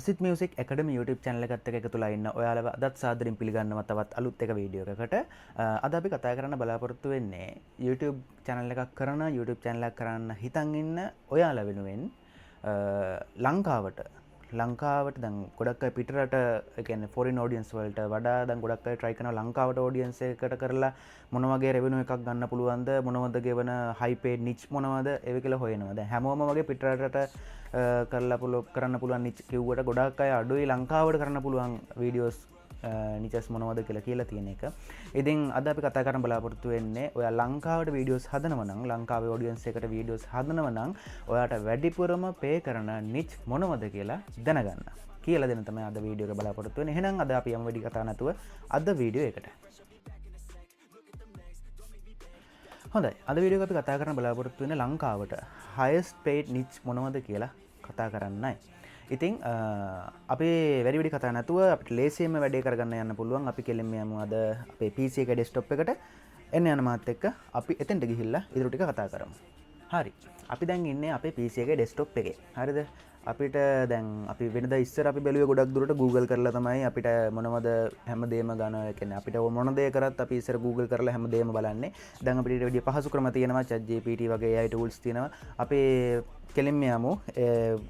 අසිත් music ඇකඩමි YouTube channel එකත් එක්ක එකතුලා ඉන්න ඔයාලව අදත් සාදරයෙන් පිළිගන්නවා තවත් අලුත් එක වීඩියෝ එකකට. අද අපි කතා කරන්න බලාපොරොත්තු වෙන්නේ YouTube channel එකක් කරන YouTube channel එකක් කරන්න හිතන් ඉන්න ඔයාලා වෙනුවෙන් ලංකාවට දැන් ගොඩක් අය පිටරට ඒ කියන්නේ foreign audience වලට වඩා දැන් ගොඩක් අය try කරනවා ලංකාවට audience එකකට කරලා මොන වගේ revenue එකක් ගන්න පුළුවන්ද මොනවද ගෙවන high paid niche මොනවද ඒව කියලා හොයනවා. දැන් හැමෝම වගේ පිටරටට කරන්න පුළුවන් නිච් කිව්වට ගොඩක් අය අඩුයි ලංකාවට කරන්න පුළුවන් වීඩියෝස් නිචස් මොනවද කියලා තියෙන එක. ඉතින් අද අපි කතා කරන්න බලාපොරොත්තු වෙන්නේ ඔයා ලංකාවට වීඩියෝස් හදනවා නම් ලංකාවේ ඔඩියන්ස් එකට වීඩියෝස් හදනවා නම් ඔයාට වැඩිපුරම පේ කරන නිච් මොනවද කියලා දැනගන්න. කියලා දෙන්න තමයි අද වීඩියෝ එක බලාපොරොත්තු වෙන්නේ. එහෙනම් අද අපි යමු වැඩි කතා නැතුව අද වීඩියෝ එකට. හොඳයි. අද වීඩියෝ එක අපි කතා කරන්න බලාපොරොත්තු වෙන්නේ ලංකාවට highest paid niche මොනවද කියලා කතා කරන්නයි. ඉතින් අපි වැඩි කතා නැතුව අපිට ලේසියෙන්ම වැඩේ කරගන්න යන්න පුළුවන්. අපි කෙලින්ම යමු අද අපේ PC එක ඩෙස්ක්ටොප් එකට. එන්න යන මාත් එක්ක අපි එතෙන්ට ගිහිල්ලා ඉතුරු ටික කතා කරමු. හරි. අපි දැන් ඉන්නේ අපේ PC එකේ ඩෙස්ක්ටොප් එකේ. හරිද? අපිට දැන් අපි වෙනදා ඉස්සර අපි බැලුවේ ගොඩක් දුරට Google කරලා තමයි අපිට මොනවද හැමදේම ගන්න. ඒ කියන්නේ අපිට මොන දේ කරත් අපි ඉස්සර Google කරලා හැමදේම බලන්නේ. දැන් අපිට ඊට වැඩිය පහසු ක්‍රම තියෙනවා ChatGPT වගේ AI tools තියෙනවා. අපේ කෙලින්ම යමු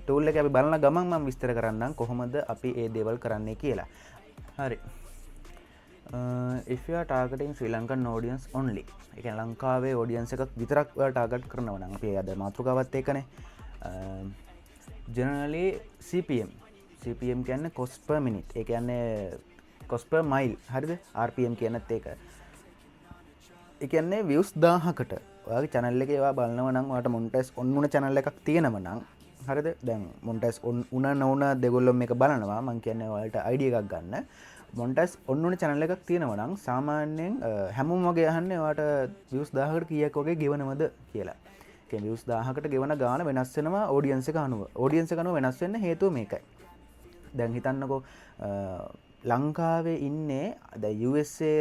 ටූල් එක අපි බලන ගමන් මම විස්තර කරන්නම් කොහොමද අපි ඒ දේවල් කරන්නේ කියලා. හරි. If you are targeting Sri Lankan audience only. ඒ කියන්නේ ලංකාවේ audience එකක් විතරක් ඔයා target කරනවා නම් අපි අද මාතෘකාවත් ඒකනේ. Generally CPM කියන්නේ cost per minute. ඒ කියන්නේ cost per mile. හරිද? RPM කියනත් ඒක. ඒ කියන්නේ views 1000කට ඔයාගේ channel එකේ ඒවා බලනවා නම් ඔයාලට monetize on වුණ channel එකක් තියෙනව නම් හරිද? දැන් monetize on උනා නොඋනා දෙගොල්ලෝ මේක බලනවා. මම කියන්නේ ඔයාලට idea එකක් ගන්න. monetize on වුණ channel එකක් තියෙනව නම් සාමාන්‍යයෙන් හැමෝම වගේ අහන්නේ ඔයාලට views 1000කට කීයක් වගේ ගෙවනවද කියලා. ඒ කියන්නේ views 1000කට ගෙවන ගාන වෙනස් වෙනවා audience එක අනුව. audience එක අනුව වෙනස් වෙන්න හේතුව මේකයි. දැන් හිතන්නකෝ ලංකාවේ ඉන්නේ USA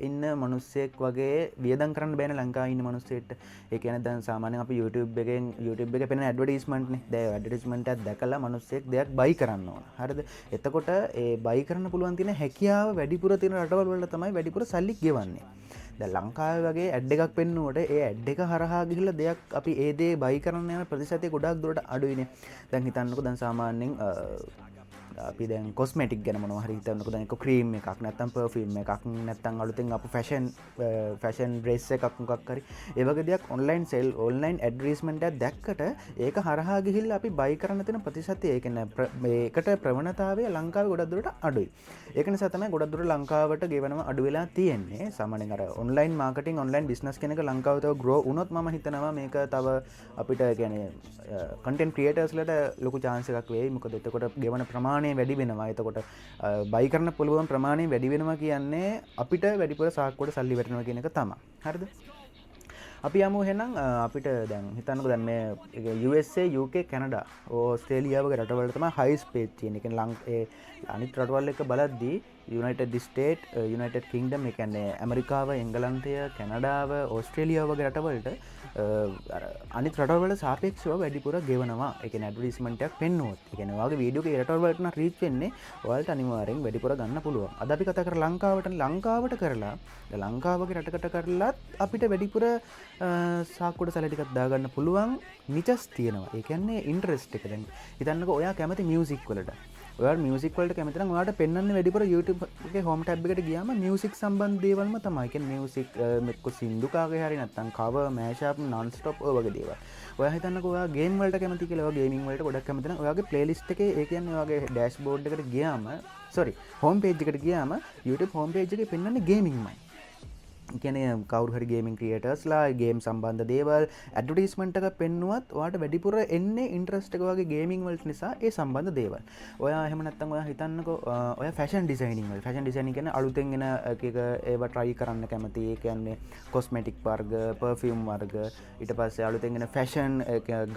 ඉන්න මිනිස්සෙක් වගේ වියදම් කරන්න බෑනේ ලංකාවේ ඉන්න මිනිස්සෙට. ඒ කියන්නේ දැන් සාමාන්‍යයෙන් අපි YouTube එකේ පෙනෙන ඇඩ්වර්ටයිස්මන්ට් නේ. දැන් ඇඩ්වර්ටයිස්මන්ට් එකක් දැකලා මිනිස්සෙක් දෙයක් buy කරන්න ඕන. හරිද? එතකොට ඒ buy කරන්න පුළුවන් තියෙන හැකියාව වැඩිපුර තියෙන රටවල් වල තමයි වැඩිපුර සල්ලි ගෙවන්නේ. දැන් ලංකාවේ වගේ ඇඩ් එකක් පෙන්නුවට ඒ ඇඩ් එක හරහා ගිහිල්ලා දෙයක් අපි ඒ දේ buy කරන්න යන ප්‍රතිශතය ගොඩක් දුරට අඩුයිනේ. දැන් හිතන්නකෝ දැන් සාමාන්‍යයෙන් අපි දැන් කොස්මෙටික් ගැන මොනවා හරි හිතන්නකෝ දැන් ක්‍රීම් එකක් නැත්නම් පර්ෆියුම් එකක් නැත්නම් අලුතෙන් ආපු ෆැෂන් ඩ්‍රෙස් එකක් මොකක් හරි ඒ වගේ දෙයක් ඔන්ලයින් ඇඩ්වර්ටයිස්මන්ට් එකක් දැක්කට ඒක හරහා ගිහිල්ලා අපි බයි කරන්න තියෙන ප්‍රතිශතය ඒ කියන්නේ මේකට ප්‍රවණතාවය ලංකාවේ ගොඩක් දුරට අඩුයි. ඒක නිසා තමයි ගොඩක් දුරට ලංකාවට ගෙවනම අඩු වෙලා තියෙන්නේ. සාමාන්‍යයෙන් අර ඔන්ලයින් මාකටිං ඔන්ලයින් බිස්නස් කෙනෙක් ලංකාවේ තව ග්‍රෝ වුණොත් මම හිතනවා මේක තව අපිට කියන්නේ කන්ටෙන්ට් ක්‍රියේටර්ස්ලට ලොකු chance එකක් වෙයි. මොකද එතකොට ගෙවන ප්‍රමාණය වැඩි වෙනවා. එතකොට බයි කරන්න පුළුවන් ප්‍රමාණය වැඩි වෙනවා කියන්නේ අපිට වැඩිපුර සාක්කුවට සල්ලි වැටෙනවා කියන එක තමයි. හරිද? අපි යමු එහෙනම් අපිට දැන් හිතන්නකෝ දැන් මේ USA UK කැනඩා ඕස්ට්‍රේලියාව වගේ රටවල තමයි highest paid තියෙන්නේ. ඒ කියන්නේ අනිත් රටවල් එක බලද්දී United States United Kingdom ඒ කියන්නේ ඇමරිකාව එංගලන්තය කැනඩාව ඕස්ට්‍රේලියාව වගේ රටවලට අනිත් රටවල් සාපේක්ෂව වැඩිපුර ගෙවනවා. ඒ කියන්නේ ඇඩ්වර්ටයිස්මන්ට් එකක් පෙන්නුවොත්. ඒ කියන්නේ ඔයාගේ වීඩියෝ එකේ රටවල් වලට නම් රීච් වෙන්නේ ඔයාලට අනිවාර්යෙන් වැඩිපුර ගන්න පුළුවන්. අද අපි කතා කර ලංකාවට කරලා ලංකාව වගේ රටකට කරලත් අපිට වැඩිපුර සාක්කුවට සැලි ටිකක් දාගන්න පුළුවන් නිචස් තියෙනවා. ඒ කියන්නේ ඉන්ටරෙස්ට් එක. දැන් හිතන්නකෝ ඔයා කැමති මියුසික් වලට. ඔයාලා මියුසික් වලට කැමති නම් ඔයාලට පෙන්වන්නේ වැඩිපුර YouTube එකේ home tab එකට ගියාම මියුසික් සම්බන්ධ දේවල්ම තමයි. ඒ කියන්නේ මියුසික් මෙක්ක සින්දුකාගේ හරි නැත්නම් cover mashup non stop ඔය වගේ දේවල්. ඔයා හිතන්නකෝ ඔයා ගේම් වලට කැමති කියලා ඔයා ගේමින් වලට ගොඩක් කැමති නම් ඔයාගේ playlist එකේ ඒ කියන්නේ ඔයාගේ dashboard එකට ගියාම home page එකට ගියාම YouTube home page එකේ පෙන්වන්නේ ගේමින්මයි. කියන්නේ කවුරු හරි ගේමින් ක්‍රියේටර්ස්ලා ගේම් සම්බන්ධ දේවල් ඇඩ්වර්ටයිස්මන්ට් එක පෙන්නුවත් ඔයාට වැඩිපුර එන්නේ ඉන්ටරෙස්ට් එක වගේ ගේමින් වලට නිසා ඒ සම්බන්ධ දේවල්. ඔයා එහෙම නැත්නම් ඔයා හිතන්නකෝ ඔයා ෆැෂන් ඩිසයිනින් වල ෆැෂන් ඩිසයිනින් කියන්නේ අලුතෙන් එන එක ඒවා try කරන්න කැමති. ඒ කියන්නේ කොස්මෙටික් වර්ග, පර්ෆියුම් වර්ග, ඊට පස්සේ අලුතෙන් එන ෆැෂන්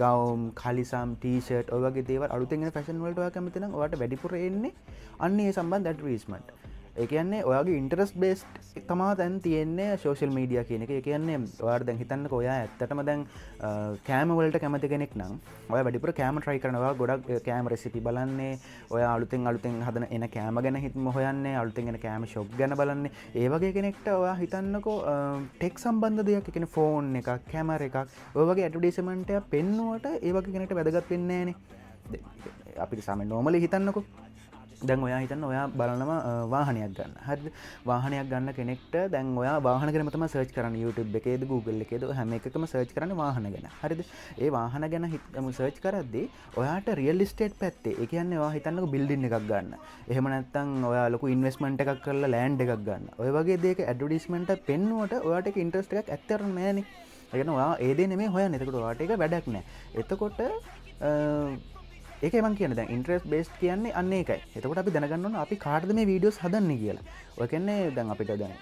ගවුම්, කලිසම්, ටී-ෂර්ට් ඔය වගේ දේවල් අලුතෙන් එන ෆැෂන් වලට ඔයා කැමති නම් ඔයාට වැඩිපුර එන්නේ අන්න ඒ සම්බන්ධ ඇඩ්වර්ටයිස්මන්ට්. ඒ කියන්නේ ඔයාගේ ඉන්ටරෙස්ට් බේස්ඩ් තමා දැන් තියෙන්නේ සෝෂල් මීඩියා කියන එක. ඒ කියන්නේ ඔයාලා දැන් හිතන්නකෝ ඔයා ඇත්තටම දැන් කෑම වලට කැමති කෙනෙක් නම් ඔයා වැඩිපුර කෑම try කරනවා. ඔයා ගොඩක් කෑම රෙසිපි බලන්නේ. ඔයා අලුතෙන් හදන එන කෑම ගැන හිතම හොයන්නේ. අලුතෙන් එන කෑම ෂොප් ගැන බලන්නේ. ඒ වගේ කෙනෙක්ට ඔයා හිතන්නකෝ ටෙක් සම්බන්ධ දෙයක්, ඒ කියන්නේ ෆෝන් එකක්, කැමරා එකක්, ඔය වගේ ඇඩ්වර්ටයිස්මන්ට් එකක් පෙන්නුවට ඒ වගේ කෙනෙක්ට වැදගත් වෙන්නේ නැහනේ. අපිට සාමාන්‍ය normally හිතන්නකෝ දැන් ඔයා හිතන්න ඔයා බලනවා වාහනයක් ගන්න. හරිද? වාහනයක් ගන්න කෙනෙක්ට දැන් ඔයා වාහන ගැනම තමයි සර්ච් කරන්නේ YouTube එකේද Google එකේද හැම එකකම සර්ච් කරන්නේ වාහන ගැන. හරිද? ඒ වාහන ගැන සර්ච් කරද්දී ඔයාට රියල් එස්ටේට් පැත්තේ, ඒ කියන්නේ ඔයා හිතන්නකෝ බිල්ඩින් එකක් ගන්න. එහෙම නැත්නම් ඔයා ලොකු ඉන්වෙස්ට්මන්ට් එකක් කරලා ලෑන්ඩ් එකක් ගන්න. ඔය වගේ දෙයක ඇඩ්වර්ටයිස්මන්ට් එක පෙන්නුවට ඔයාට ඒක ඉන්ට්‍රස්ට් එකක් ඇත්තටම නැහැනේ. ඒ කියන්නේ ඔයා ඒ දේ නෙමෙයි හොයන්නේ. එතකොට ඔයාට ඒක වැඩක් නැහැ. එතකොට ඒකයි මං කියන්නේ දැන් ඉන්ටරෙස්ට් බේස්ඩ් කියන්නේ අන්න ඒකයි. එතකොට අපි දැනගන්න ඕන අපි කාටද මේ වීඩියෝස් හදන්නේ කියලා. ඔය කියන්නේ දැන් අපිට දැන්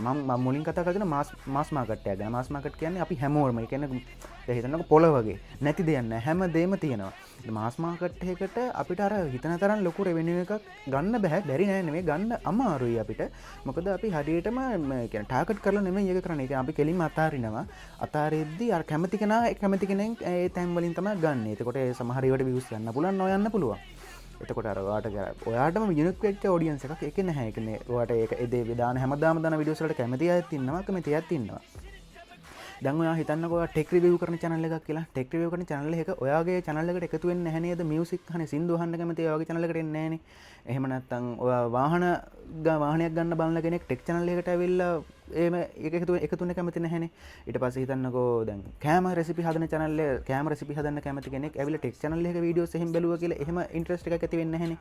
මම මුලින් කතා කරගෙන මාස් මාකට් එක ගැන. මාස් මාකට් කියන්නේ අපි හැමෝම, ඒ කියන්නේ දැන් හිතන්නකො පොළ වගේ නැති දෙයක් නැහැ. හැමදේම තියෙනවා. මාස් මාකට් එකකට අපිට අර හිතන තරම් ලොකු රෙවෙනියු එකක් ගන්න බෑ. බැරි නෑ නෙමෙයි, ගන්න අමාරුයි අපිට. මොකද අපි හරියටම කියන්නේ ටාගට් කරලා නෙමෙයි ඒක කරන්නේ. ඒ අපි කෙලින්ම අතාරිනවා. අතාරෙද්දී අර කැමති කෙනෙක් ඒ තැන් වලින් තමයි ගන්න. එතකොට ඒ සමහර ඒවාට views ගන්න පුළුවන්, නොයන්න පුළුවන්. එතකොට අර ඔයාටම යුනික් වෙච්ච ඔඩියන්ස් එකක් ඒක නැහැ. ඒ කියන්නේ ඔයාට ඒක ඒ දේ දාන හැමදාම දාන වීඩියෝස් වලට කැමති අයත් ඉන්නවා, කැමති අයත් ඉන්නවා. දැන් ඔයා හිතන්නකෝ ඔයා ටෙක් රිවිව් කරන channel එකක් කියලා. ටෙක් රිවිව් කරන channel එක ඔයාගේ channel එකට එකතු වෙන්නේ නැහැ නේද? මියුසික් අහන්නේ, සින්දු අහන්න කැමති ඔයාගේ channel එකට එන්නේ නැහනේ. එහෙම නැත්නම් ඔයා වාහනයක් ගන්න බලන කෙනෙක් ටෙක් channel එකට ඇවිල්ලා එහෙම එකතු වෙන්න කැමති නැහැනේ. ඊට පස්සේ හිතන්නකෝ දැන් කෑම රෙසිපි හදන channel එක, කෑම රෙසිපි හදන්න කැමති කෙනෙක් ඇවිල්ලා ටෙක් channel එකක වීඩියෝස් එහෙම බැලුවා කියලා එහෙම ඉන්ට්‍රස්ට් එකක් ඇති වෙන්නේ නැහැනේ.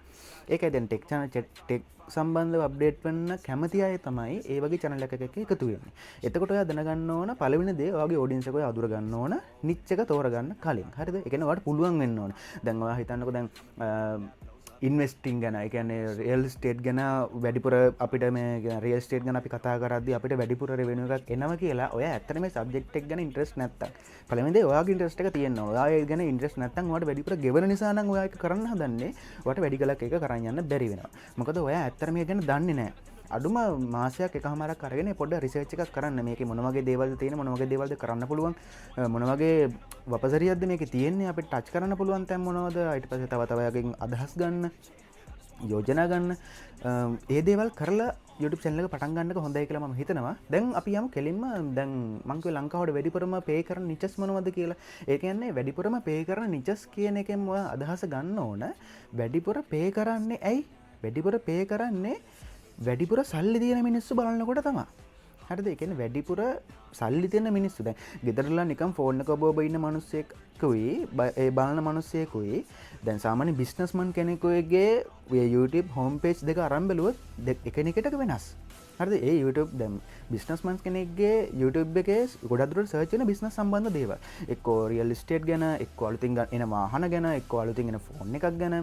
ඒකයි දැන් ටෙක් සම්බන්ධව අප්ඩේට් වෙන්න කැමති අය තමයි ඒ වගේ channel එකක එකතු වෙන්නේ. එතකොට ඔයා දැනගන්න ඕන පළවෙනි දේ ඔයාගේ audience එක ඔයා අඳුර ගන්න ඕන නිච් එක තෝරගන්න කලින්. හරිද? ඒ කියන්නේ ඔයාලට පුළුවන් වෙන්න ඕන. දැන් ඔයා හිතන්නකෝ දැන් ඉන්වෙස්ටිං ගැන, ඒ කියන්නේ රියල් ස්ටේට් ගැන වැඩිපුර අපිට මේ රියල් ස්ටේට් ගැන අපි කතා කරද්දී අපිට වැඩිපුර රෙවෙනියු එකක් එනවා කියලා ඔයා ඇත්තටම මේ සබ්ජෙක්ට් එක ගැන ඉන්ට්‍රස්ට් නැත්තම්, පළවෙනි දේ ඔයාගේ ඉන්ට්‍රස්ට් එක තියෙනවා. ඔයා ඒ ගැන ඉන්ට්‍රස්ට් නැත්තම් ඔයාට වැඩිපුර ගෙවන නිසා නම් ඔයා ඒක කරන්න හදන්නේ, ඔයාට වැඩි කලක් ඒක කරන් යන්න බැරි වෙනවා. මොකද ඔයා ඇත්තටම මේ ගැන දන්නේ නැහැ. අඩුම මාසයක් එකමාරක් අරගෙන පොඩ්ඩ රිසර්ච් එකක් කරන්න. මේකේ මොන වගේ දේවල්ද තියෙන්නේ, මොන වගේ දේවල්ද කරන්න පුළුවන්, මොන වගේ වපසරියක්ද මේකේ තියෙන්නේ, අපිට ටච් කරන්න පුළුවන් තැන් මොනවද, ඊට පස්සේ තව යාගෙන් අදහස් ගන්න, යෝජනා ගන්න. ඒ දේවල් කරලා YouTube channel එක පටන් ගන්නක හොඳයි කියලා මම හිතනවා. දැන් අපි යමු කෙලින්ම දැන් මං කිව්වේ ලංකාවට වැඩිපුරම පේ කරන නිචස් මොනවද කියලා. ඒ කියන්නේ වැඩිපුරම පේ කරන නිචස් කියන එකෙන් ඔයා අදහස ගන්න ඕන. වැඩිපුර පේ කරන්නේ ඇයි? වැඩිපුර පේ කරන්නේ වැඩිපුර සල්ලි තියෙන මිනිස්සු බලනකොට තමයි. හරිද? ඒ කියන්නේ වැඩිපුර සල්ලි තියෙන මිනිස්සු දැන් ගෙදරලා නිකන් ෆෝන් එක ඔබ ඉන්න මිනිස්සෙකුයි ඒ බලන මිනිස්සෙකුයි දැන් සාමාන්‍ය බිස්නස්මන් කෙනෙකුගේ YouTube හෝම් පේජ් දෙක අරන් බැලුවොත් එකිනෙකට වෙනස්. හරිද? ඒ YouTube දැන් බිස්නස්මන් කෙනෙක්ගේ YouTube එකේ ගොඩක් දුරට සර්ච් වෙන බිස්නස් සම්බන්ධ දේවල්. එක්කෝ රියල් එස්ටේට් ගැන, එක්කෝ අලුතින් එන වාහන ගැන, එක්කෝ අලුතින් එන ෆෝන් එකක් ගැන,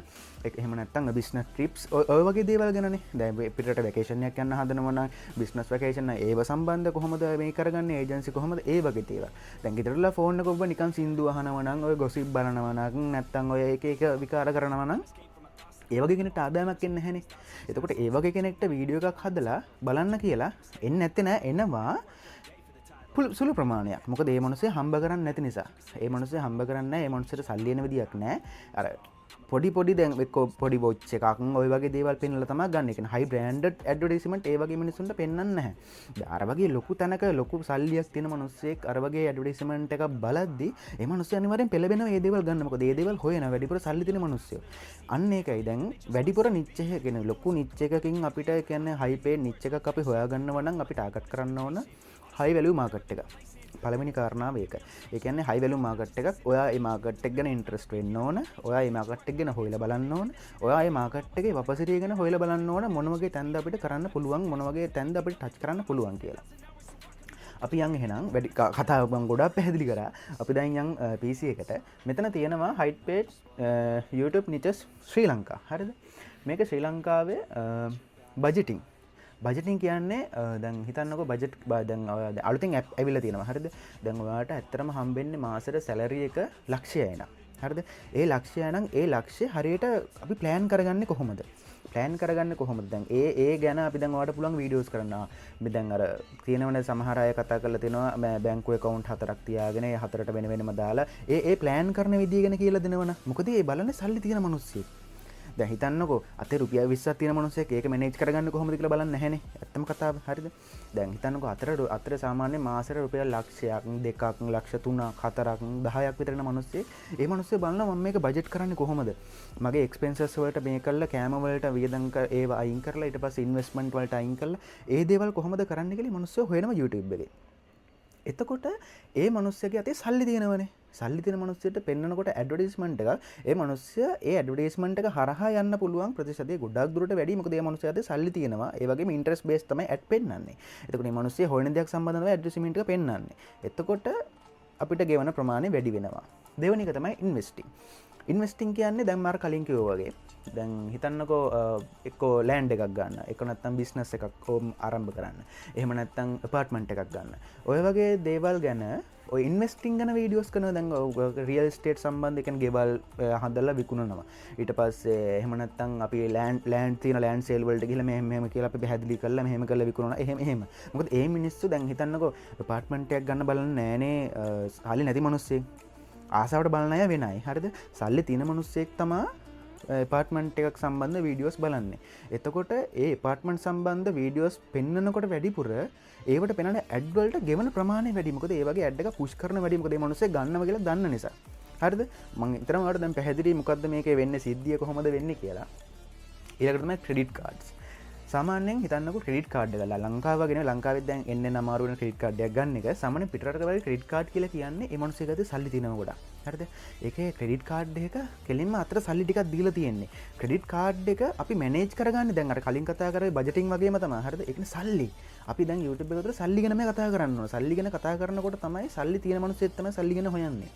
එහෙම නැත්නම් බිස්නස් ට්‍රිප්ස් ඔය වගේ දේවල් ගැනනේ. දැන් පිටරට වැකේෂන් එකක් යන්න හදනවා නම් බිස්නස් වැකේෂන් ඒව සම්බන්ධ කොහොමද මේ කරගන්නේ, ඒජන්සි කොහොමද, ඒ වගේ දේවල්. දැන් ගෙදරලා ෆෝන් එක ඔබ නිකන් සින්දු අහනවා නම්, ඔය ගොසිප් බලනවා නම්, නැත්නම් ඔය එක විකාර කරනවා නම් ඒ වගේ කෙනෙක්ට ආදායමක් එන්නේ නැහනේ. එතකොට ඒ වගේ කෙනෙක්ට වීඩියෝ එකක් හදලා බලන්න කියලා එන්නේ නැත්තේ නෑ, එනවා සුළු ප්‍රමාණයක්. මොකද ඒ මිනිස්සේ හම්බ කරන්නේ නැති නිසා. ඒ මිනිස්සේ හම්බ කරන්නේ නැහැ, ඒ මිනිස්සට සල්ලි එන විදියක් නැහැ. අර පොඩි දැන් එක්ක පොඩි වොච් එකක් ඔය වගේ දේවල් පෙන්නලා තමයි ගන්න. ඒ කියන්නේ හයි බ්‍රෑන්ඩඩ් ඇඩ්වර්ටයිස්මන්ට් ඒ වගේ මිනිස්සුන්ට පෙන්වන්නේ නැහැ. අර වගේ ලොකු තැනක ලොකු සල්ලියක් තියෙන මිනිස්සෙක් අර වගේ ඇඩ්වර්ටයිස්මන්ට් එකක් බලද්දි ඒ මිනිස්සු අනිවාර්යෙන් පෙළඹෙනවා මේ දේවල් ගන්න. මොකද මේ දේවල් හොයන වැඩිපුර සල්ලි තියෙන මිනිස්සු. අන්න ඒකයි දැන් වැඩිපුර නිච් එක කියන ලොකු නිච් එකකින් අපිට කියන්නේ හයි පේ නිච් එකක් අපි හොයාගන්නවා නම් අපි ටාගට් කරන්න ඕන හයි වැලියු මාකට් එක. පළවෙනි කාරණාව ඒක. ඒ කියන්නේ හයි වැලියු මාකට් එකක්. ඔයා මේ මාකට් එක ගැන ඉන්ට්‍රස්ට් වෙන්න ඕන. ඔයා මේ මාකට් එක ගැන හොයලා බලන්න ඕන. ඔයා මේ මාකට් එකේ වපසිරිය ගැන හොයලා බලන්න ඕන. මොන වගේ තැන්ද අපිට කරන්න පුළුවන්, මොන වගේ තැන්ද අපිට ටච් කරන්න පුළුවන් කියලා. අපි යන් එහෙනම් වැඩි කතාවක් මම ගොඩක් පැහැදිලි කරා. අපි දැන් යන් PC එකට. මෙතන තියෙනවා height page YouTube niches ශ්‍රී ලංකා. හරිද? මේක ශ්‍රී ලංකාවේ බජටින්. බජටින් කියන්නේ දැන් හිතන්නකෝ බජට් දැන් අලුතින් ඇප් ඇවිල්ලා තියෙනවා. හරිද? දැන් ඔයාලට ඇත්තටම හම්බෙන්නේ මාසෙට සැලරි එක ලක්ෂයයි නං. හරිද? ඒ ලක්ෂය නම් ඒ ලක්ෂය හරියට අපි ප්ලෑන් කරගන්නේ කොහොමද? ප්ලෑන් කරගන්න කොහොමද දැන් ඒ ගැන අපි දැන් ඔයාලට පුළුවන් වීඩියෝස් කරන්න. අපි දැන් අර තියෙනවනේ සමහර අය කතා කරලා තිනවා බැංකු account 4ක් තියාගෙන ඒ 4ට වෙන වෙනම දාලා ඒ ප්ලෑන් කරන විදිය ගැන කියලා දෙනවනේ. මොකද ඒ බලන්නේ සල්ලි තියෙන මිනිස්සු. දැන් හිතන්නකෝ අතේ රුපියල් 20ක් තියෙන මිනිස්සෙක් ඒක මැනේජ් කරගන්න කොහොමද කියලා බලන්නේ නැහැනේ. ඇත්තම කතාව. හරිද? දැන් හිතන්නකෝ අතර සාමාන්‍ය මාසෙට රුපියල් ලක්ෂයක්, 2ක්, ලක්ෂ 3ක්, 4ක්, 10ක් විතර යන මිනිස්සෙ ඒ මිනිස්සු බලනවා මම මේක බජට් කරන්නේ කොහොමද? මගේ එක්ස්පෙන්සස් වලට මේ කරලා කෑම වලට වියදම් ඒව අයින් කරලා ඊට පස්සේ ඉන්වෙස්ට්මන්ට් වලට අයින් කරලා ඒ දේවල් කොහොමද කරන්න කියලා මිනිස්සු හොයනවා YouTube එකේ. එතකොට ඒ මනුස්සයගේ අතේ සල්ලි තියෙනවනේ. සල්ලි තියෙන මනුස්සයට පෙන්නකොට ඇඩ්වර්ටයිස්මන්ට් එක ඒ මනුස්සයා ඒ ඇඩ්වර්ටයිස්මන්ට් එක හරහා යන්න පුළුවන් ප්‍රතිශතය ගොඩක් දුරට වැඩි. මොකද ඒ මනුස්සයා අතේ සල්ලි තියෙනවා. ඒ වගේම ඉන්ටරෙස්ට් බේස් තමයි ඇඩ් පෙන්නන්නේ. එතකොට මේ මනුස්සයා හොයන දෙයක් සම්බන්ධව ඇඩ්වර්ටයිස්මන්ට් එක පෙන්නන්නේ. එතකොට අපිට ගෙවන ප්‍රමාණය වැඩි වෙනවා. දෙවෙනි එක තමයි ඉන්වෙස්ටිං. ඉන්වෙස්ටිං කියන්නේ දැන් මාර කලින් කිව්වා වගේ. දැන් හිතන්නකෝ එක්කෝ ලෑන්ඩ් එකක් ගන්න. එක්ක නැත්නම් බිස්නස් එකක් ආරම්භ කරන්න. එහෙම නැත්නම් ඇපාර්ට්මන්ට් එකක් ගන්න. ඔය වගේ දේවල් ගැන ඔය ඉන්වෙස්ටිං ගැන වීඩියෝස් කරනවා. දැන් රියල් එස්ටේට් සම්බන්ධ එකෙන් ගෙවල් හදලා විකුණනවා. ඊට පස්සේ එහෙම නැත්නම් අපි ලෑන්ඩ් තියෙන ලෑන්ඩ් සේල් වලට ගිහලා මෙහෙම කියලා අපි පැහැදිලි කරලා මෙහෙම කරලා විකුණනවා. එහෙම. මොකද ඒ මිනිස්සු දැන් හිතන්නකෝ ඇපාර්ට්මන්ට් එකක් ගන්න බලන්නේ නෑනේ සල්ලි නැති මිනිස්සෙක්. ආසාවට බලන අය වෙනයි. හරිද? සල්ලි තියෙන මිනිස්සෙක් තමයි ඇපාර්ට්මන්ට් එකක් සම්බන්ධ වීඩියෝස් බලන්නේ. එතකොට ඒ ඇපාර්ට්මන්ට් සම්බන්ධ වීඩියෝස් පෙන්නකොට වැඩිපුර ඒවට පෙනෙන ඇඩ් වලට ගෙවන ප්‍රමාණය වැඩි. මොකද ඒ වගේ ඇඩ් එක පුෂ් කරන වැඩි. මොකද මේ මිනිස්සේ ගන්නවා කියලා දන්න නිසා. හරිද? මම ඊතරම් වලට දැන් පැහැදිලි මොකද්ද මේකේ වෙන්නේ සිද්ධිය කොහොමද වෙන්නේ කියලා. ඊළඟට තමයි ක්‍රෙඩිට් කාඩ්ස්. සාමාන්‍යයෙන් හිතන්නකෝ ක්‍රෙඩිට් කාඩ් එක ලංකාව වගේ ලංකාවෙත් දැන් එන්නේ අමාරු වෙන ක්‍රෙඩිට් කාඩ් එකක් ගන්න එක. සාමාන්‍ය පිටරටක වගේ ක්‍රෙඩිට් කාඩ් කියලා කියන්නේ ඒ මිනිස්සු එකද සල්ලි තියෙනවා ගොඩක්. හරිද? ඒකේ ක්‍රෙඩිට් කාඩ් එක කෙලින්ම අතට සල්ලි ටිකක් දීලා තියෙන්නේ. ක්‍රෙඩිට් කාඩ් එක අපි මැනේජ් කරගන්නේ දැන් අර කලින් කතා කරේ බජටින් වගේම තමයි. හරිද? ඒ කියන්නේ සල්ලි. අපි දැන් YouTube එක තුළ සල්ලි ගැන මේ කතා කරන්න ඕන. සල්ලි ගැන කතා කරනකොට තමයි සල්ලි තියෙන මිනිස්සෙක් තමයි සල්ලි ගැන හොයන්නේ.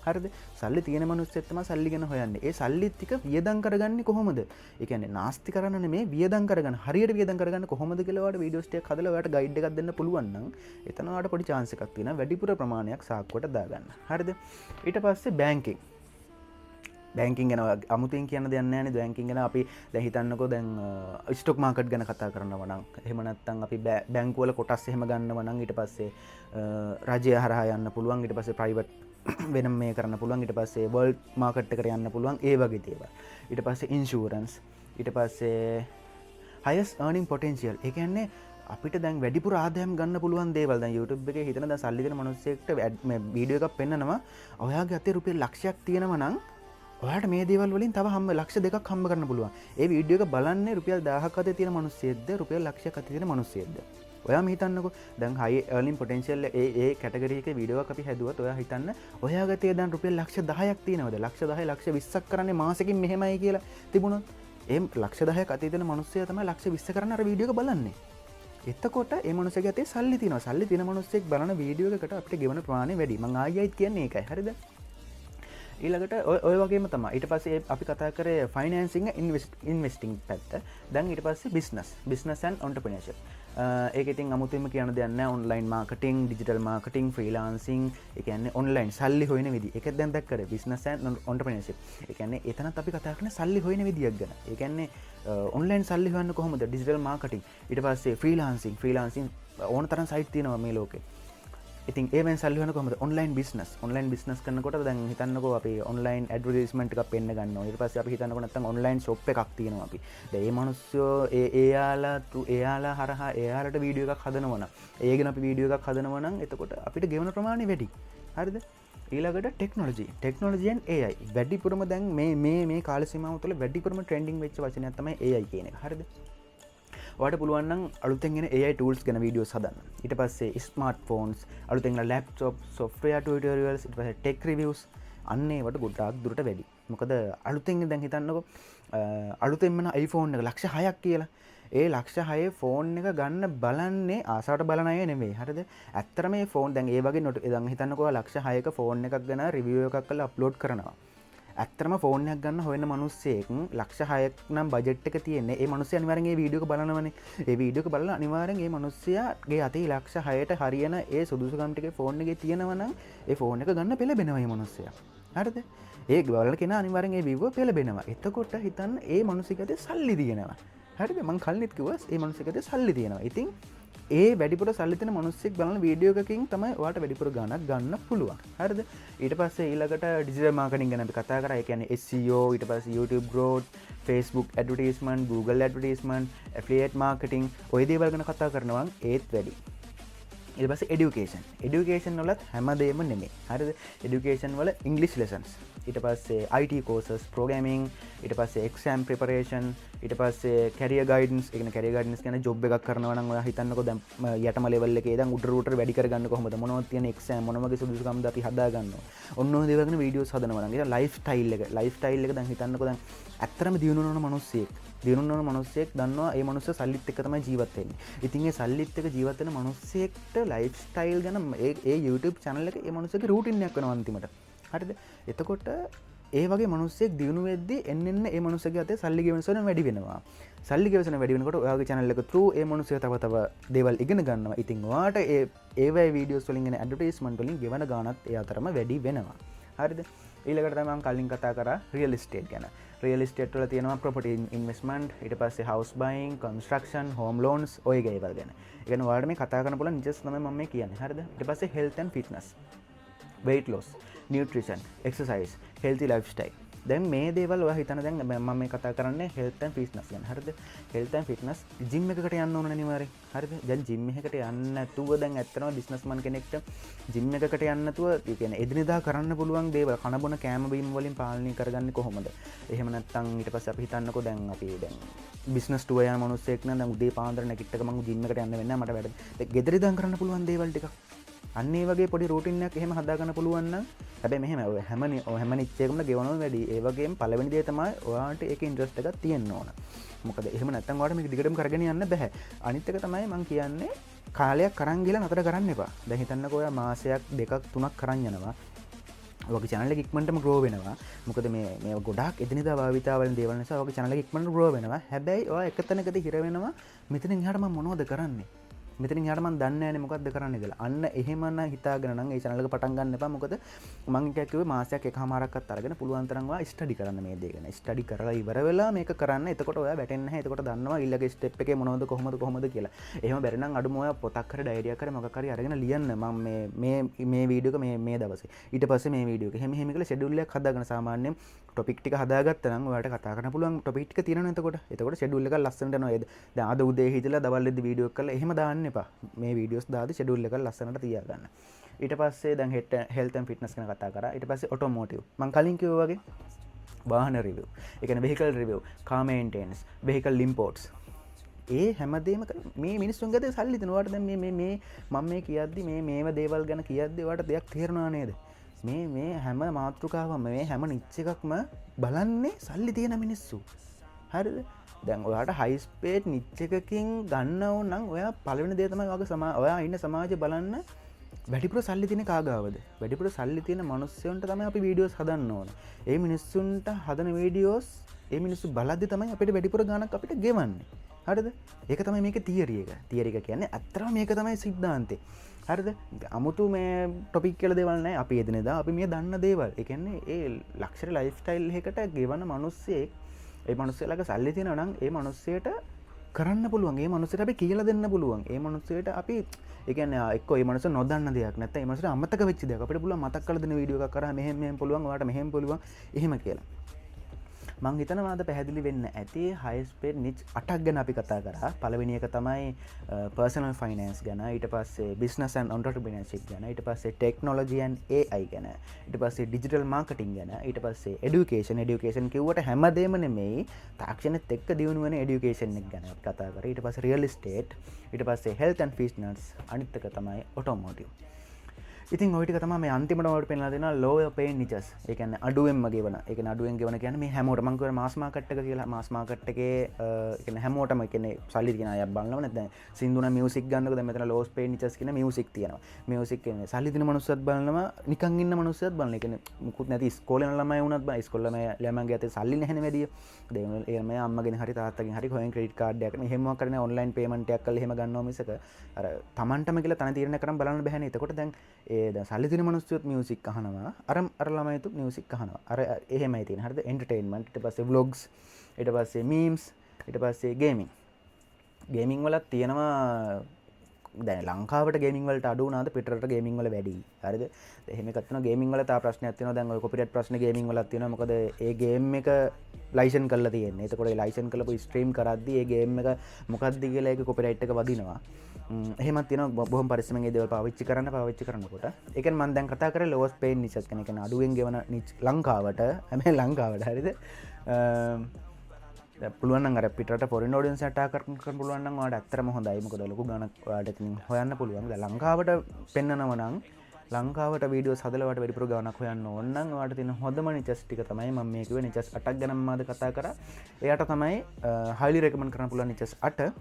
හරිද? සල්ලි තියෙන මිනිස්සෙක් තමයි සල්ලි ගැන හොයන්නේ. ඒ සල්ලිත් ටික වියදම් කරගන්නේ කොහොමද? ඒ කියන්නේ නාස්ති කරන්න නෙමෙයි වියදම් කරගන්න. හරියට වියදම් කරගන්න කොහොමද කියලා ඔයාලට වීඩියෝස් ටිකක් හදලා ඔයාලට ගයිඩ් එකක් දෙන්න පුළුවන් නම් එතන ඔයාලට පොඩි chance එකක් තියෙනවා වැඩිපුර ප්‍රමාණයක් සාක්කුවට දාගන්න. හරිද? ඊට පස්සේ බැංකින්. බැංකින් ගැන අමුතුවෙන් කියන්න දෙයක් නැහැ නේද? බැංකින් ගැන අපි දැන් හිතන්නකෝ දැන් ස්ටොක් මාකට් ගැන කතා කරනවා නම් එහෙම නැත්නම් අපි බැංකුව වල කොටස් එහෙම ගන්නවා නම් ඊට පස්සේ රජය හරහා යන්න පුළුවන්. ඊට පස්සේ ප්‍රයිවට් වෙනම මේ කරන්න පුළුවන්. ඊට පස්සේ වර්ල්ඩ් මාකට් එකට යන්න පුළුවන්. ඒ වගේ දේවල්. ඊට පස්සේ ඉන්ෂුරන්ස්. ඊට පස්සේ highest earning potential. ඒ කියන්නේ අපිට දැන් වැඩිපුර ආදායම් ගන්න පුළුවන් දේවල්. දැන් YouTube එකේ හිතන දැන් සල්ලි දෙන මිනිස්සෙක්ට මේ වීඩියෝ එකක් පෙන්නනවා. ඔයාගේ අතේ රුපියල් ලක්ෂයක් තියෙනවා නම් ඔයාට මේ දේවල් වලින් තව ලක්ෂ 2ක් හම්බ කරන්න පුළුවන්. ඒ වීඩියෝ එක බලන්නේ රුපියල් 1000ක් අතේ තියෙන මිනිස්සෙක්ද රුපියල් ලක්ෂයක් අතේ තියෙන මිනිස්සෙක්ද? ඔයාම හිතන්නකෝ දැන් high earning potential ඒ කැටගරි එකේ වීඩියෝ එකක් අපි හැදුවත් ඔයා හිතන්න ඔයාගේ අතේ දැන් රුපියල් ලක්ෂ 10ක් තියෙනවද? ලක්ෂ 10 ලක්ෂ 20ක් කරන්නේ මාසෙකින් මෙහෙමයි කියලා තිබුණොත් ඒ ලක්ෂ 10ක් අතේ තියෙන මිනිස්සයා තමයි ලක්ෂ 20 කරන්න අර වීඩියෝ එක බලන්නේ. එතකොට ඒ මිනිස්සගේ අතේ සල්ලි තියෙනවා. සල්ලි තියෙන මිනිස්සෙක් බලන වීඩියෝ එකකට අපිට ගෙවන ප්‍රමාණය වැඩි. මං ආයෙත් කියන්නේ ඒකයි. හරිද? ඊළඟට ඔය වගේම තමයි. ඊට පස්සේ අපි කතා කරේ ෆයිනෑන්සිං ඉන්වෙස්ටිං පැත්ත. දැන් ඊට පස්සේ බිස්නස් ඇන්ඩ් ඔන්ටර්ප්‍රිනර්ෂිප්. ඒක ඉතින් අමුතුවෙන්ම කියන්න දෙයක් නැහැ. Online marketing, digital marketing, freelancing, ඒ කියන්නේ ඔන්ලයින් සල්ලි හොයන විදිහ. ඒකත් දැන් දැක්කද බිස්නස් ඇන්ඩ් ඔන්ටර්ප්‍රිනර්ෂිප්. ඒ කියන්නේ එතනත් අපි කතා කරන්නේ සල්ලි හොයන විදියක් ගැන. ඒ කියන්නේ ඔන්ලයින් සල්ලි හොයන්න කොහොමද? Digital marketing. ඊට පස්සේ ෆ්‍රීලාන්සිං ඕන තරම් සයිට් තියෙනවා මේ ලෝකේ. ඉතින් ඒවෙන් සල්ලි හොයන කොහොමද? ඔන්ලයින් බිස්නස් කරනකොට දැන් හිතන්නකෝ අපි ඔන්ලයින් ඇඩ්වර්ටයිස්මන්ට් එකක් පෙන්න ගන්නවා. ඊට පස්සේ අපි හිතන්නකෝ නැත්නම් ඔන්ලයින් ෂොප් එකක් තියෙනවා අපි. දැන් මේ මිනිස්සු එයාලා හරහා එයාලට වීඩියෝ එකක් හදනවා නම් ඒ ගැන අපි වීඩියෝ එකක් හදනවා නම් එතකොට අපිට ගෙවන ප්‍රමාණය වැඩි. හරිද? ඊළඟට ටෙක්නොලොජි and AI. වැඩිපුරම දැන් මේ කාල සීමාව තුළ වැඩිපුරම ට්‍රෙන්ඩින් වෙච්ච වචනයක් තමයි AI කියන එක. හරිද? ඔයාලට පුළුවන් නම් අලුතෙන් එන AI tools ගැන වීඩියෝස් හදන්න. ඊට පස්සේ ස්මාර්ට්ෆෝන්ස්, අලුතෙන් එන ලැප්ටොප්, software tutorials, ඊට පස්සේ tech reviews අන්න ඒවට ගොඩාක් දුරට වැඩි. මොකද අලුතෙන් දැන් හිතන්නකෝ අලුතෙන්ම එන iPhone එක ලක්ෂ 6ක් කියලා. ඒ ලක්ෂ 6 ෆෝන් එක ගන්න බලන්නේ ආසාවට බලන අය නෙමෙයි. හරිද? ඇත්තටම මේ ෆෝන් දැන් ඒ වගේ දැන් හිතන්නකෝ ලක්ෂ 6ක ෆෝන් එකක් ගැන රිවිව් එකක් කරලා අප්ලෝඩ් කරනවා. ඇත්තටම ෆෝන් එකක් ගන්න හොයන මිනිස්සෙක් ලක්ෂ 6ක් නම් බජට් එක තියෙන්නේ. ඒ මිනිස්සයා අනිවාර්යෙන් මේ වීඩියෝ එක බලනවනේ. ඒ වීඩියෝ එක බලලා අනිවාර්යෙන් මේ මිනිස්සයාගේ අතේ ලක්ෂ 6ට හරියන ඒ සුදුසුකම් ටික ෆෝන් එකේ තියෙනවා නම් ඒ ෆෝන් එක ගන්න පෙළඹෙනවා මේ මිනිස්සයා. හරිද ඒ ගවල කෙන අනිවාරෙන් ඒ විව පෙළබෙනවා එතකොට හිතන්න ඒ මනුසිකත සල්ලි තියෙනවා හරිද මං කල්නෙත් කිවස් ඒ මනුසිකත සල්ලි තියෙනවා ඉතින් ඒ වැඩිපුර සල්ලිතන මනුස්සෙක් බලන වීඩියෝකින් තමයි වාට වැඩිපුර ගණක් ගන්න පුළුවන් හරිද ඊට පස්සේ ඊළඟට ඩිජිටල් මාකටිං ගැන අපි කතා කරා ඒ කියන්නේ SEO ඊට පස්සේ YouTube growth Facebook advertisement Google advertisement affiliate marketing ඔය දේවල් ගැන කතා කරනවා ඒත් වැඩි ඊට පස්සේ education වලත් හැමදේම නෙමෙයි හරිද education වල English lessons ඊට පස්සේ IT courses programming ඊට පස්සේ exam preparation ඊට පස්සේ career guidance ඒ කියන්නේ career guidance කියන්නේ job එකක් කරනවා නම් ඔයා හිතන්නකෝ දැන් යටම level එකේ ඉඳන් උඩට වැඩි කරගන්න කොහොමද මොනවද තියෙන exam මොන වගේ සුදුසුකම්ද අපි හදා ගන්නවා ඔන්න ඔය දේවල් ගැන videos හදනවා නම් ඊට lifestyle එක දැන් හිතන්නකෝ දැන් ඇත්තටම දියුණු වෙන මිනිස්සෙක් දන්නවා ඒ මනුස්සයා සල්ලිත් එක්ක තමයි ජීවත් වෙන්නේ. ඉතින් ඒ සල්ලිත් එක්ක ජීවත් වෙන මිනිස්සෙක්ට ලයිෆ්ස්ටයිල් ගැන ඒ YouTube channel එක ඒ මනුස්සයාගේ routine එකක් වෙනවා අන්තිමට. හරිද? එතකොට ඒ වගේ මිනිස්සෙක් දියුණු වෙද්දී එන්න ඒ මනුස්සයාගේ අතේ සල්ලි ගෙවන වැඩි වෙනවා. සල්ලි ගෙවන වැඩි වෙනකොට ඔයාගේ channel එක through ඒ මනුස්සයා තව දේවල් ඉගෙන ගන්නවා. ඉතින් ඔයාට ඒ වගේ videos වලින් එන advertisement වලින් ගෙවන ගාණත් ඒ අතරම වැඩි වෙනවා. හරිද? ඊළඟට තමයි මම කලින් කතා කරා real estate ගැන. real estate වල තියෙනවා property investment ඊට පස්සේ house buying construction home loans ඔය ගේවල් ගැන. ඒ කියන්නේ ඔයාලට මේ කතා කරන්න පුළුවන් නිජස් තමයි මම මේ කියන්නේ. හරිද? ඊට පස්සේ health and fitness weight loss nutrition exercise healthy lifestyle දැන් මේ දේවල් ඔයා හිතන දැන් මම මේ කතා කරන්නේ health and fitness ගැන. හරිද? health and fitness gym එකකට යන්න ඕන අනිවාර්යෙන්. හරිද? දැන් gym එකකට යන්න නැතුව දැන් ඇත්තටම businessman කෙනෙක්ට gym එකකට යන්න නැතුව ඒ කියන්නේ එදිනෙදා කරන්න පුළුවන් දේවල් කන බොන කෑම බීම වලින් පාලනය කරගන්නේ කොහොමද? එහෙම නැත්නම් ඊට පස්සේ අපි හිතන්නකෝ දැන් අපි දැන් business tour යන මිනිස්සෙක් නම් දැන් උදේ පාන්දර නැගිට්ටක මම gym එකට යන්න වෙන්නේ නැහැ මට වැඩ. දැන් ගෙදර ඉඳන් කරන්න පුළුවන් දේවල් ටික අන්න ඒ වගේ පොඩි රූටින් එකක් එහෙම හදාගන්න පුළුවන් නම් හැබැයි මෙහෙම ඔය හැම නිච්චයකම ගෙවනවා වැඩි ඒ වගේම පළවෙනි දේ තමයි ඔයාට ඒකේ ඉන්ට්‍රස්ට් එකක් තියෙන්න ඕන මොකද එහෙම නැත්නම් ඔයාට මේක දිගටම කරගෙන යන්න බෑ අනිත් එක තමයි මම කියන්නේ කාලයක් කරන් ගිහලා නතර කරන්න එපා දැන් හිතන්නකෝ ඔයා මාසයක් දෙකක් තුනක් කරන් යනවා ඔයාගේ channel එක ඉක්මනටම grow වෙනවා මොකද මේ ගොඩාක් එදිනෙදා භාවිතාවලින් දේවල් නිසා ඔයාගේ channel එක ඉක්මනට grow වෙනවා හැබැයි ඔයා එක තැනකදී හිර වෙනවා මෙතනින් එහාට මම මොනවද කරන්නේ මෙතනින් යාට මම දන්නේ නැහැ නේ මොකද්ද කරන්න කියලා. අන්න එහෙමනම් හිතාගෙන නම් ඒ channel එක පටන් ගන්න එපා. මොකද මම කිව්වේ මාසයක් එකමාරක්වත් අරගෙන පුළුවන් තරම් ඔයා ස්ටඩි කරන්න මේ දේ ගැන. ස්ටඩි කරලා ඉවර වෙලා මේක කරන්න. එතකොට ඔයා වැටෙන්නේ නැහැ. එතකොට දන්නවා ඊළඟ ස්ටෙප් එකේ මොනවද කොහොමද කියලා. එහෙම බැරි නම් අඩුම ඔයා පොතක් හරි ඩයරියක් හරි මොකක් හරි අරගෙන ලියන්න. මම මේ වීඩියෝ එක මේ දවසේ. ඊට පස්සේ මේ වීඩියෝ එක. එහෙම කියලා ෂෙඩියුල් එකක් හදාගෙන සාමාන්‍යයෙන් ටොපික් ටික හදාගත්තා නම් ඔයාලට කතා කරන්න පුළුවන් ටොපික් ටික තියෙනවා එතකොට ෂෙඩියුල් එක ලස්සනට යනවා. දැන් අද උදේ හිටලා දවල් වෙද්දි වීඩියෝ එක කරලා එහෙම දාන්න එපා. මේ වීඩියෝස් දාද්දි ෂෙඩියුල් එක ලස්සනට තියාගන්න. ඊට පස්සේ දැන් health and fitness ගැන කතා කරා. ඊට පස්සේ automotive. මම කලින් කිව්වා වගේ වාහන රිවිව්. ඒ කියන්නේ vehicle review, car maintenance, vehicle imports. ඒ හැමදේම මේ මිනිස්සුන් ගත්තේ සල්ලි දෙන. ඔයාලට දැන් මේ මම මේ කියද්දි මේව දේවල් ගැන කියද්දි ඔයාලට දෙයක් තේරෙනවා නේද? මේ හැම මාතෘකාවම මේ හැම නිච් එකක්ම බලන්නේ සල්ලි තියෙන මිනිස්සු. හරිද? දැන් ඔයාට හයි ස්පීඩ් නිච් එකකින් ගන්න ඕන නම් ඔයා පළවෙනි දේ තමයි ඔයා ඉන්න සමාජය බලන්න වැඩිපුර සල්ලි තියෙන කාගාවද? වැඩිපුර සල්ලි තියෙන මිනිස්සුන්ට තමයි අපි වීඩියෝස් හදන්න ඕන. ඒ මිනිස්සුන්ට හදන වීඩියෝස් ඒ මිනිස්සු බලද්දි තමයි අපිට වැඩිපුර ගාණක් අපිට ගෙවන්නේ. හරිද? ඒක තමයි මේකේ තියරි එක. තියරි එක කියන්නේ අත්‍තරම මේක තමයි සිද්ධාන්තේ. හරිද? අමුතු මේ ටොපික් කියලා දේවල් නැහැ. අපි එදිනෙදා අපි මේ දන්න දේවල්. ඒ කියන්නේ ඒ ලක්ෂරි ලයිෆ් ස්ටයිල් එකකට ගෙවන මිනිස්සෙක් ඒ මනුස්සයාලගේ සල්ලි තියෙනවා නම් ඒ මනුස්සයට කරන්න පුළුවන්. ඒ මනුස්සයට අපි කියලා දෙන්න පුළුවන්. ඒ මනුස්සයට අපි ඒ කියන්නේ එක්කෝ ඒ මනුස්සයා නොදන්න දෙයක් නැත්නම් ඒ මනුස්සයට අමතක වෙච්ච දෙයක් අපිට පුළුවන් මතක් කරලා දෙන වීඩියෝ එකක් කරා මෙහෙම පුළුවන් ඔයාලට මෙහෙම පුළුවන් එහෙම කියලා. මං හිතනවා අද පැහැදිලි වෙන්න ඇති high speed niche 8ක් ගැන අපි කතා කරා. පළවෙනි එක තමයි personal finance ගැන, ඊට පස්සේ business and entrepreneurship ගැන, ඊට පස්සේ technology and AI ගැන, ඊට පස්සේ digital marketing ගැන, ඊට පස්සේ education කිව්වට හැමදේම නෙමෙයි තාක්ෂණෙත් එක්ක දියුණු වෙන education එක ගැන අපි කතා කරා. ඊට පස්සේ real estate, ඊට පස්සේ health and fitness, අනිත් එක තමයි automotive. ඉතින් ඔය ටික තමයි මේ අන්තිමට ඔයාලට පෙන්නලා දෙනවා lower paying niches. ඒ කියන්නේ අඩුවෙන්ම ගෙවන. ඒ කියන්නේ අඩුවෙන් ගෙවන කියන්නේ මේ හැමෝටම මම කියවන මාස් මාකට් එක කියලා. මාස් මාකට් එකේ ඒ කියන්නේ හැමෝටම ඒ කියන්නේ සල්ලි තියෙන අය බලනවා නැත්නම් සින්දුන මියුසික් ගන්නකො දැන් මෙතන lower paying niches කියන මියුසික් තියෙනවා. මියුසික් කියන්නේ සල්ලි දෙන මනුස්සයත් බලනවා නිකන් ඉන්න මනුස්සයත් බලනවා. ඒ කියන්නේ මුකුත් නැති ඉස්කෝලේ යන ළමයි වුණත් බලන ඉස්කෝලේ ළමයින්ගේ අතේ සල්ලි නැහැනේ වැඩි. දැන් ඒ ළමයා අම්මගෙන් හරි තාත්තගෙන් හරි හොයන් ක්‍රෙඩිට් කාඩ් එකක් මෙහෙම මොකක් කරන්නේ ඔන්ලයින් පේමන්ට් එකක් කරලා එහෙම ගන්නවා මිසක අර Tamanටම කියලා තන තීරණය කරන් බලන්න බෑනේ. එතකොට දැන් ඒ ඒ සල්ලිතින මනුස්සයොත් මියසික් අහනවා අර ළමයිතු මියසික් අහනවා අර එහෙමයි තියෙන හරිද එන්ටර්ටේන්මන්ට් ඊට පස්සේ ව්ලොග්ස් ඊට පස්සේ මීම්ස් ඊට පස්සේ ගේමින් වලත් තියෙනවා දැන් ලංකාවට ගේමින් වලට අඩු වුණාද පිටරට ගේමින් වල වැඩි හරිද එහෙම එකක් තියෙනවා ගේමින් වල තා ප්‍රශ්නයක් තියෙනවා දැන් ඔය කොපිරයිට් ප්‍රශ්න ගේමින් වලත් තියෙනවා මොකද ඒ ගේම් එක ලයිසන් කරලා තියෙන්නේ එතකොට ඒ ලයිසන් කරලා ස්ට්‍රීම් කරද්දී ඒ ගේම් එක මොකක්ද කියලා ඒක කොපිරයිට් එක වදිනවා එහෙමත් තියෙනවා බොහොම පරිස්සමෙන් ඒ දේවල් පාවිච්චි කරනකොට ඒ කියන්නේ මම දැන් කතා කරේ ලෝවස්ට් පේයින් නිචස් කෙනෙක් කියන අඩුවෙන් ගෙවන ලංකාවට හැබැයි ලංකාවට හරිද පුළුවන් අර පිටරට ෆොරින් ඔඩියන්ස් අටැක් කරන්න පුළුවන් නම් ඔයාලට ඇත්තටම හොඳයි මොකද ලොකු ගණක් ඔයාලට ඉතින් හොයන්න පුළුවන් දැන් ලංකාවට පෙන්නනව නම් ලංකාවට වීඩියෝස් හදලා ඔයාලට වැඩිපුර ගණක් හොයන්න ඕන නම් ඔයාලට තියෙන හොඳම නිචස් ටික තමයි මම මේ කිව්වේ නිචස් 8ක් ගැන මම අද කතා කරා එයාට තමයි highly recommend කරන්න පුළුවන් නිචස් 8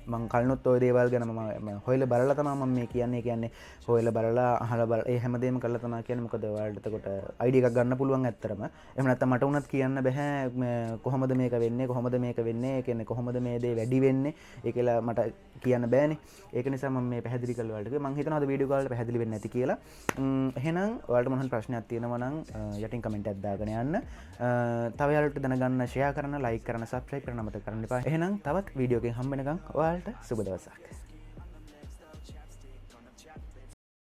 මං කලනුත් ඔය දේවල් ගැන මම හොයලා බලලා තමයි මම මේ කියන්නේ හොයලා බලලා අහලා බලලා ඒ හැමදේම කරලා තමයි කියන්නේ මොකද ඔයාලට එතකොට ID එකක් ගන්න පුළුවන් ඇත්තරම එහෙම නැත්නම් මට උනත් කියන්න බෑ කොහොමද මේක වෙන්නේ ඒ කියන්නේ කොහොමද මේ දේ වැඩි වෙන්නේ ඒ කියලා මට කියන්න බෑනේ ඒක නිසා මම මේ පැහැදිලි කරලා ඔයාලට මම හිතනවා අද වීඩියෝ කාලේ පැහැදිලි වෙන්නේ නැති කියලා එහෙනම් ඔයාලට මොන හරි ප්‍රශ්නයක් තියෙනවා නම් යටින් කමෙන්ට් එකක් දාගෙන යන්න තව යාළුවන්ට දැනගන්න ෂෙයා කරන්න ලයික් කරන්න සබ්ස්ක්‍රයිබ් කරන්න මතක කරන්න එපා එහෙනම් තවත් වීඩියෝ එකකින් හම්බ වෙනකන් ඔයාලට සුබ දවසක්